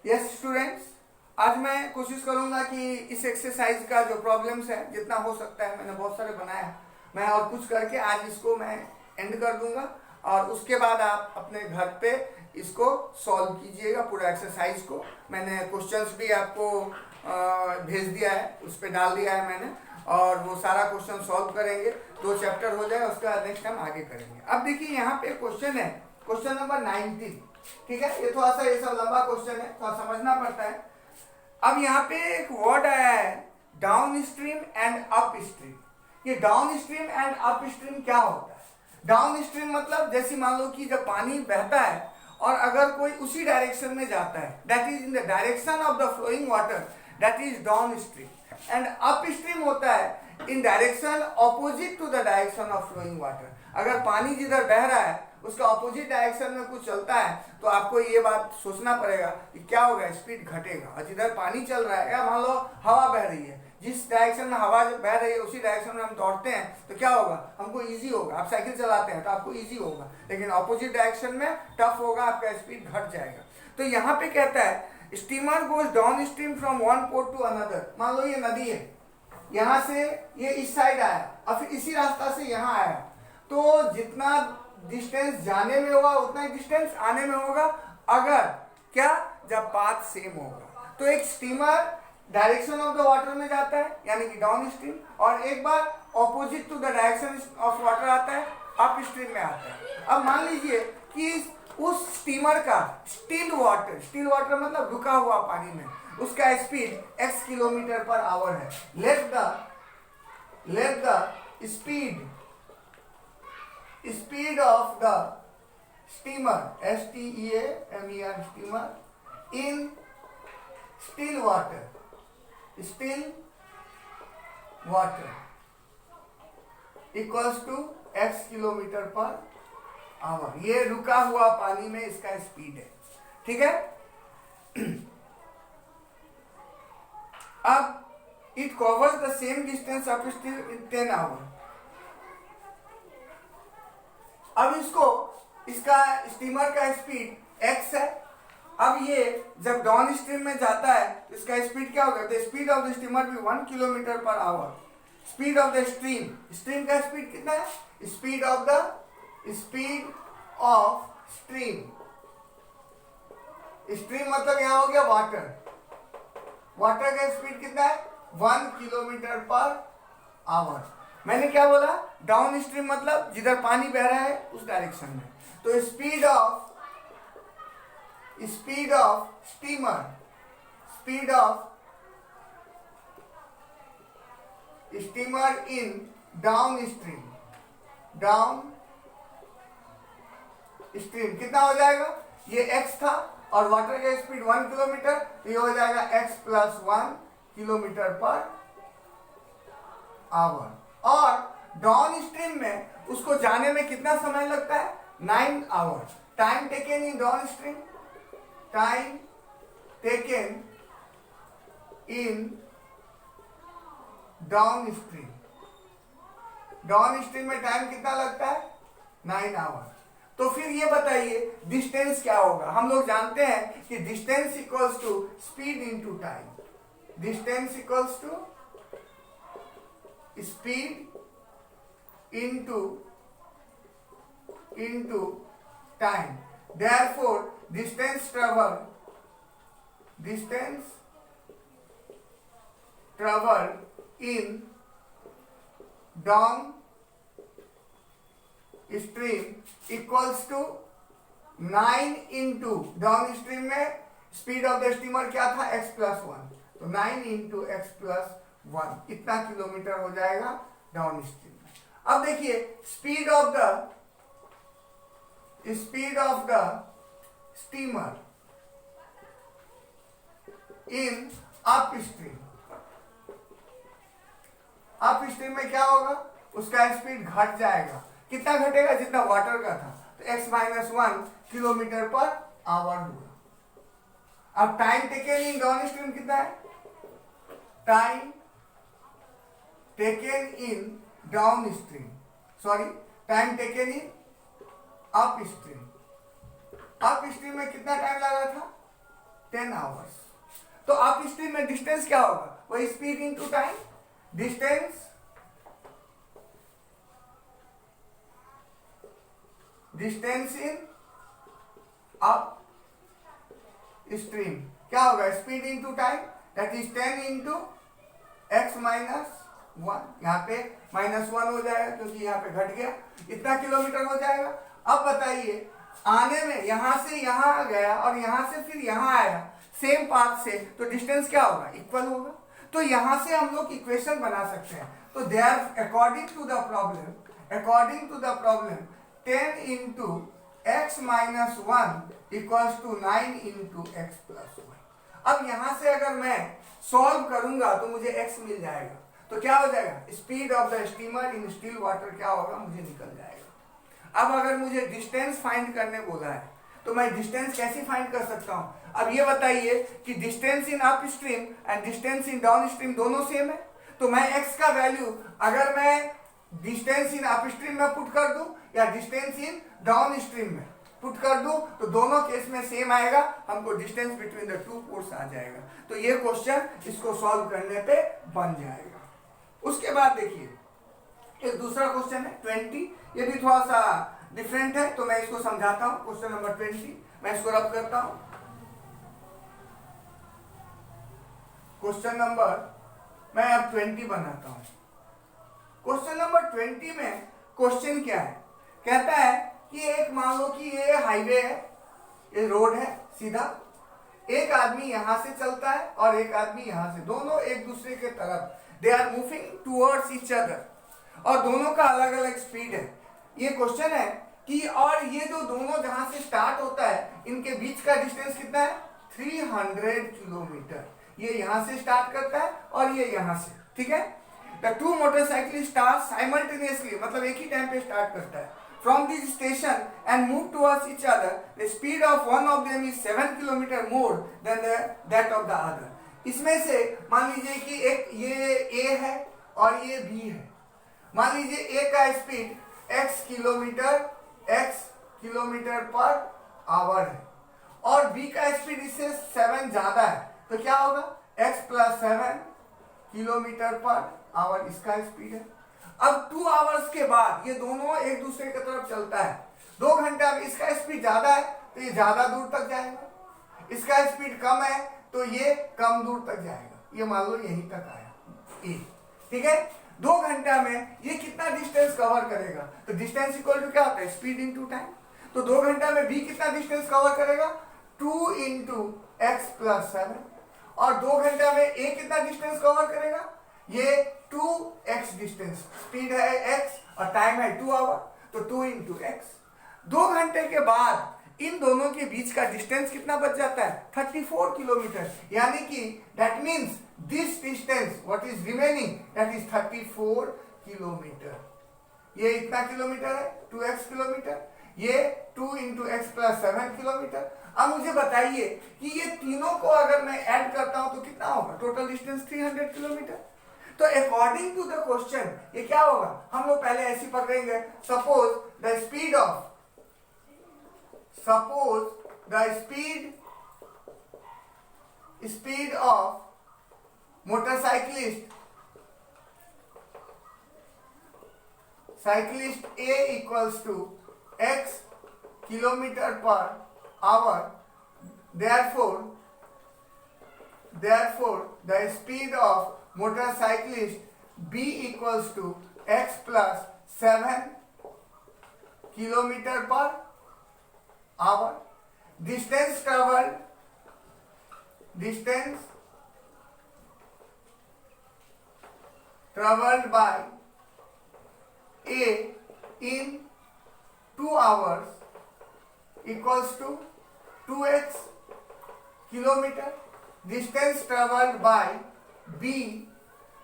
Yes students, आज मैं कोशिश करूंगा कि इस एक्सरसाइज का जो प्रॉब्लम्स है जितना हो सकता है, मैंने बहुत सारे बनाया है, मैं और कुछ करके आज इसको मैं एंड कर दूंगा और उसके बाद आप अपने घर पे इसको सॉल्व कीजिएगा पूरा एक्सरसाइज को। मैंने क्वेश्चंस भी आपको भेज दिया है, उस पर डाल दिया है मैंने, और वो सारा क्वेश्चन सॉल्व करेंगे। 2 चैप्टर हो जाए, उसका नेक्स्ट हम आगे करेंगे। अब देखिए यहाँ पे क्वेश्चन है, क्वेश्चन नंबर 19। ठीक है, ये थोड़ा सा ये सब लंबा क्वेश्चन है, थोड़ा समझना पड़ता है। अब यहाँ पे एक वर्ड आया है downstream and upstream. ये downstream and upstream क्या होता है? डाउन स्ट्रीम मतलब जैसे मान लो कि जब पानी बहता है और अगर कोई उसी डायरेक्शन में जाता है, that is in the direction of the flowing water, that is downstream. And upstream होता है in direction opposite to the direction of flowing water. अगर पानी जिधर बह रहा है उसका ऑपोजिट डायरेक्शन में कुछ चलता है तो आपको ये बात सोचना पड़ेगा कि क्या होगा, स्पीड घटेगा। और जिधर पानी चल रहा है, या मान लो हवा बह रही है, जिस डायरेक्शन में हवा बह रही है उसी डायरेक्शन में हम दौड़ते हैं तो क्या होगा, हमको इजी होगा। आप साइकिल चलाते हैं तो आपको इजी होगा, लेकिन ऑपोजिट डायरेक्शन में टफ होगा, आपका स्पीड घट जाएगा। तो यहाँ पे कहता है steamer goes downstream from one port to another. मान लो ये नदी है, यहाँ से ये इस साइड आया और फिर इसी रास्ता से यहाँ आया, तो जितना डिस्टेंस जाने में होगा उतना ही डिस्टेंस आने में होगा, अगर क्या, जब पाथ सेम होगा। तो एक steamer direction of the water में जाता है यानी कि डाउन स्ट्रीम, और एक बार opposite to the direction of water आता है, अप स्ट्रीम में आता है। अब मान लीजिए कि उस स्टीमर का स्टिल वाटर मतलब रुका हुआ पानी में, उसका speed x kilometre per hour है। Let the speed of the steamer, STEAMER steamer, in still water equals to x kilometre per hour. ये रुका हुआ पानी में इसका स्पीड है। ठीक है, अब it covers the same distance upstream in 10 hour. अब इसका स्टीमर का स्पीड x है। अब ये जब डाउन स्ट्रीम में जाता है तो इसका स्पीड क्या होगा, the speed of the steamer भी 1 kilometre per our. Speed of the stream का स्पीड कितना है, स्पीड ऑफ स्ट्रीम मतलब यहां हो गया वाटर का स्पीड कितना है, 1 किलोमीटर पर आवर। मैंने क्या बोला, डाउन स्ट्रीम मतलब जिधर पानी बह रहा है उस डायरेक्शन में। तो speed of steamer in down stream कितना हो जाएगा, ये x था और वाटर का स्पीड 1 किलोमीटर, तो ये हो जाएगा x + 1 किलोमीटर पर आवर। और डाउन स्ट्रीम में उसको जाने में कितना समय लगता है, 9 hour. Time taken in downstream, downstream में टाइम कितना लगता है, 9 आवर। तो फिर ये बताइए डिस्टेंस क्या होगा। हम लोग जानते हैं कि distance equals to speed into time. Distance equals to speed into time. Therefore, distance traveled in down stream equals to 9 into down stream में स्पीड ऑफ द स्टीमर क्या था, x + 1, तो 9 into x + 1 इतना किलोमीटर हो जाएगा down stream में। अब देखिए speed of the steamer in upstream में क्या होगा, उसका स्पीड घट जाएगा। कितना घटेगा, जितना वाटर का था, तो x - 1 किलोमीटर पर आवर होगा। अब time taken in down stream कितना है, टाइम टेकन इन अप स्ट्रीम में कितना टाइम लगा था, 10 आवर्स। तो अप स्ट्रीम में डिस्टेंस क्या होगा, वही speed into time, distance in upstream क्या होगा, speed into time, that is 10 into x minus 1। यहाँ पे -1 हो जाएगा क्योंकि यहाँ पे घट गया, इतना किलोमीटर हो जाएगा। अब बताइए आने में यहां से यहां गया और यहां से फिर यहां आया सेम पाथ से, तो डिस्टेंस क्या होगा, इक्वल होगा। तो यहां से हम लोग इक्वेशन बना सकते हैं। तो they are according to the problem 10 into x minus 1 equals to 9 into x plus 1। अब यहां से अगर मैं सॉल्व करूंगा तो मुझे x मिल जाएगा। तो क्या हो जाएगा, speed of the steamer in still water क्या होगा, मुझे निकल जाएगा। अब अगर मुझे डिस्टेंस फाइंड करने बोला है तो मैं डिस्टेंस कैसे फाइंड कर सकता हूं। अब ये बताइए कि distance in upstream and distance in downstream दोनों सेम है। तो मैं x का वैल्यू अगर मैं डिस्टेंस इन अप स्ट्रीम में पुट कर दूं या डिस्टेंस इन डाउन स्ट्रीम में पुट कर दूं तो दोनों केस में सेम आएगा, हमको distance between the two ports आ जाएगा। तो ये क्वेश्चन इसको सॉल्व करने पे बन जाएगा। उसके बाद देखिए एक दूसरा क्वेश्चन है 20, ये भी थोड़ा सा डिफरेंट है तो मैं इसको समझाता हूं। क्वेश्चन नंबर 20 मैं इसको रब करता हूं। क्वेश्चन नंबर मैं अब 20 बनाता हूं। क्वेश्चन नंबर 20 में क्वेश्चन क्या है, कहता है कि एक मान लो कि ये हाईवे है, ये रोड है सीधा, एक आदमी यहां से चलता है और एक आदमी यहां से, दोनों एक दूसरे के तरफ, they are moving towards each other और दोनों का अलग अलग स्पीड है। ये क्वेश्चन है कि और ये जो दोनों जहां से स्टार्ट होता है इनके बीच का डिस्टेंस कितना है, 300 किलोमीटर। ये यहां से स्टार्ट करता है और ये यहां से, ठीक है। The two motorcyclist start simultaneously, मतलब एक ही टाइम पे स्टार्ट करता है, from this station and move towards each other. The speed of one of them is 7 kilometre more than that of the other. इसमें से मान लीजिए कि एक ये A है और ये B है। मान लीजिए A का speed x kilometre per hour है और B का स्पीड इससे 7 ज्यादा है, तो क्या होगा, x plus 7 kilometre per our इसका स्पीड है। अब 2 आवर्स के बाद ये दोनों एक दूसरे की तरफ चलता है, 2 घंटा में इसका स्पीड ज्यादा है तो ये ज्यादा दूर तक जाएगा, इसका स्पीड कम है तो ये कम दूर तक जाएगा। ये मान लो यहीं तक आया ए, ठीक है। 2 घंटा में ये कितना डिस्टेंस कवर करेगा, तो डिस्टेंस इक्वल टू क्या होता है, स्पीड इनटू टाइम। तो 2 घंटा में बी कितना डिस्टेंस कवर करेगा, 2 इंटू एक्स प्लस 7। और 2 घंटा में ए कितना डिस्टेंस कवर करेगा, ये 2x डिस्टेंस, स्पीड है x और टाइम है 2 आवर, तो 2 इंटू एक्स। 2 घंटे के बाद इन दोनों के बीच का डिस्टेंस कितना बच जाता है, 34 किलोमीटर। यानी कि that means this distance what is remaining, that is 34 kilometre. ये इतना किलोमीटर है 2x किलोमीटर, ये 2 इंटू एक्स प्लस 7 किलोमीटर। अब मुझे बताइए कि ये तीनों को अगर मैं ऐड करता हूं तो कितना होगा, टोटल डिस्टेंस 300 किलोमीटर। तो अकॉर्डिंग टू द क्वेश्चन ये क्या होगा, हम लोग पहले ऐसे पकड़ेंगे, suppose the speed of motorcyclist A equals to x kilometre per hour, therefore the speed of motorcyclist B equals to x plus 7 kilometre per our. Distance traveled by A in 2 hours equals to 2x kilometre. Distance traveled by B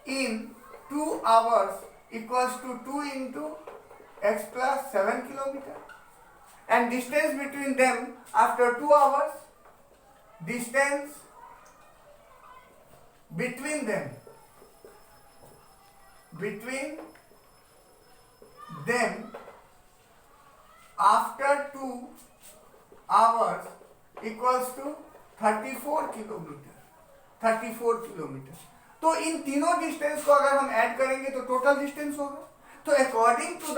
in 2 hours equals to 2 into x plus 7 kilometer, and distance between them after 2 hours, distance between them after 2 hours equals to 34 kilometre, 34 kilometre. तो इन तीनों distance को अगर हम add करेंगे तो total distance होगा। तो according to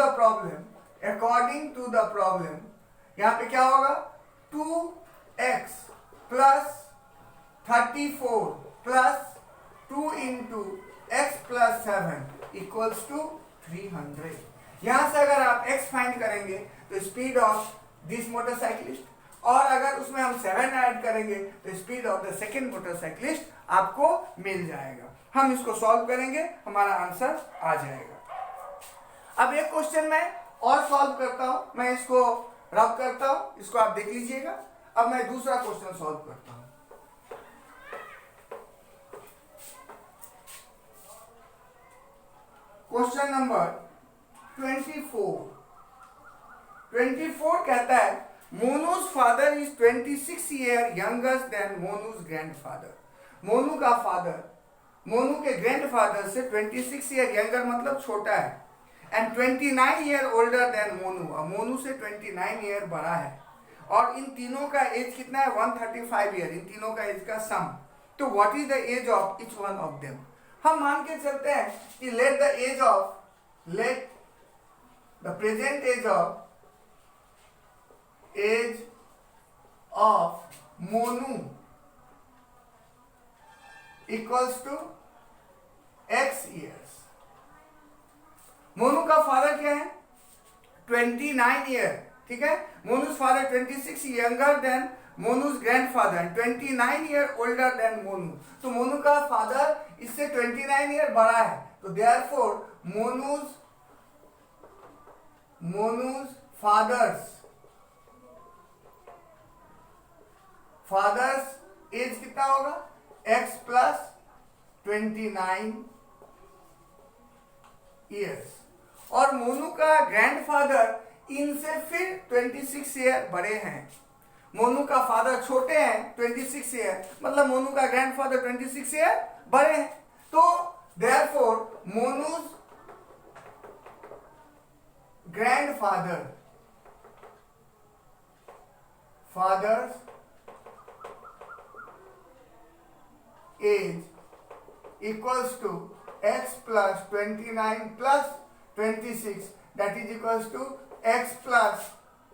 the problem यहां पे क्या होगा, 2x plus 34 plus 2 into x plus 7 equals to 300। यहां से अगर आप x फाइंड करेंगे तो स्पीड ऑफ दिस मोटरसाइकिलिस्ट, और अगर उसमें हम 7 ऐड करेंगे तो speed of the second motorcyclist आपको मिल जाएगा। हम इसको सॉल्व करेंगे, हमारा आंसर आ जाएगा। अब एक क्वेश्चन मैं और सॉल्व करता हूं, मैं इसको रब करता हूं, इसको आप देख लीजिएगा। अब मैं दूसरा क्वेश्चन सॉल्व करता हूं। क्वेश्चन नंबर 24 कहता है Monu's father is 26 year younger than Monu's grandfather. Monu का फादर मोनू के ग्रैंडफादर से 26 ईयर यंगर मतलब छोटा है, and 29 year older than Monu, और मोनू से 29 ईयर बड़ा है, और इन तीनों का एज कितना है 135 ईयर, इन तीनों का एज का सम। तो what is the age of each one of them. हम मान के चलते हैं कि let the present age of Monu equals to x years. Monu का फादर क्या है 29 ईयर, ठीक है। Monu's father 26 younger than Monu's grandfather, 29 year older than Monu. तो मोनू का फादर इससे 29 ईयर बड़ा है, तो देयरफॉर मोनूज फादर्स एज कितना होगा x प्लस 29 ईयर्स, और मोनू का ग्रैंडफादर इनसे फिर 26 ईयर बड़े हैं। मोनू का फादर छोटे हैं 26 ईयर, मतलब मोनू का ग्रैंडफादर 26 ईयर बड़े हैं। तो therefore Monu's father's age equals to x plus 29 plus 26, that is equals to x plus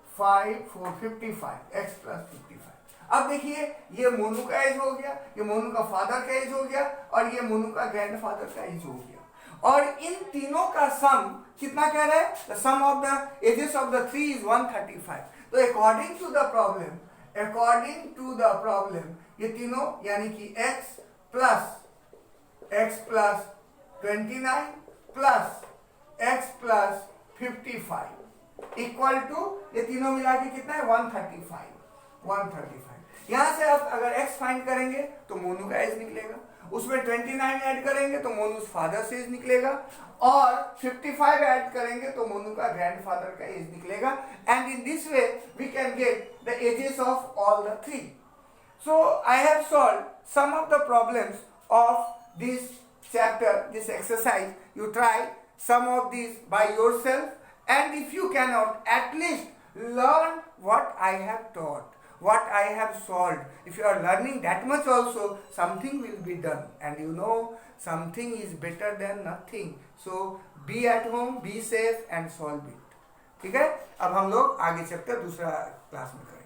55, x plus 55। अब देखिए ये मोनू का एज हो गया, ये मोनू का फादर का एज हो गया, और ये मोनू का ग्रैंडफादर का एज हो गया, और इन तीनों का सम कितना कह रहा है, the sum of the ages of the three is 135। तो अकॉर्डिंग टू द प्रॉब्लम ये तीनों यानी कि x plus 29 plus x plus 55 equal to ये तीनों मिला के कितना है 135। यहां से आप अगर x फाइंड करेंगे तो मोनू का एज निकलेगा, उसमें 29 ऐड करेंगे तो मोनूज फादर से एज निकलेगा, और 55 ऐड करेंगे तो मोनू का ग्रैंडफादर का एज निकलेगा, and in this way we can get the ages of all the three. So I have solved some of the problems of this chapter, this exercise. You try some of these by yourself, and if you cannot, at least learn what I have taught, what I have solved. If you are learning that much also, something will be done, and you know something is better than nothing. So be at home, be safe and solve it. ठीक है। अब हम लोग आगे chapter दूसरा class में करेंगे।